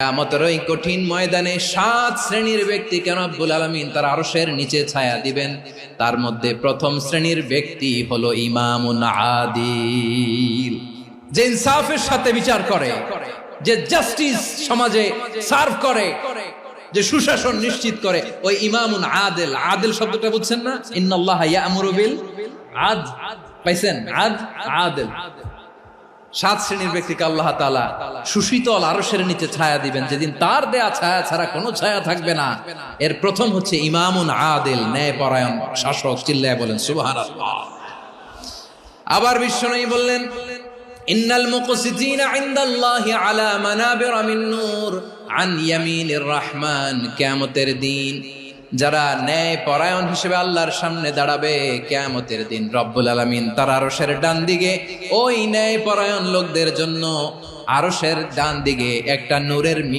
কিয়ামতের ওই কঠিন ময়দানে 7 শ্রেণীর ব্যক্তিকে রব্বুল আলামিন তার আরশের নিচে ছায়া দিবেন। তার মধ্যে প্রথম শ্রেণীর ব্যক্তি হলো ইমামুন আদিল, যে ইনসাফের সাথে বিচার করে, যে জাস্টিস সমাজে সার্ভ করে, যে সুশাসন নিশ্চিত করে, ওই ইমামুন আদিল। আদিল শব্দটা বুঝছেন না? ইন্নাল্লাহা ইয়া'মুরু বিল আদল, পাইছেন? আদিল। 7 শ্রেণীর ব্যক্তিকে আল্লাহ তাআলা সুশীতল আরশের নিচে ছায়া দিবেন, যেদিন তার দেয়া ছায়া ছাড়া কোনো ছায়া থাকবে না। এর প্রথম হচ্ছে ইমামুন আদিল, ন্যায়পরায়ণ শাসক। চিল্লায় বলেন সুবহানাল্লাহ। আবার বিশ্বনবী বললেন, ইন্নাল মুকসিতিনা ইনদাল্লাহি আলা মানাবিরা মিন নূর আন ইয়ামিনির রহমান। কিয়ামতের দিন যারা ন্যায় পরায়ণ হিসেবে আল্লাহর সামনে দাঁড়াবে, কিয়ামতের দিন রব্বুল আলামিন তার আরশের ডান দিকে ওই ন্যায় পরায়ণ লোকদের জন্য আরশের ডান দিকে একটা নূরের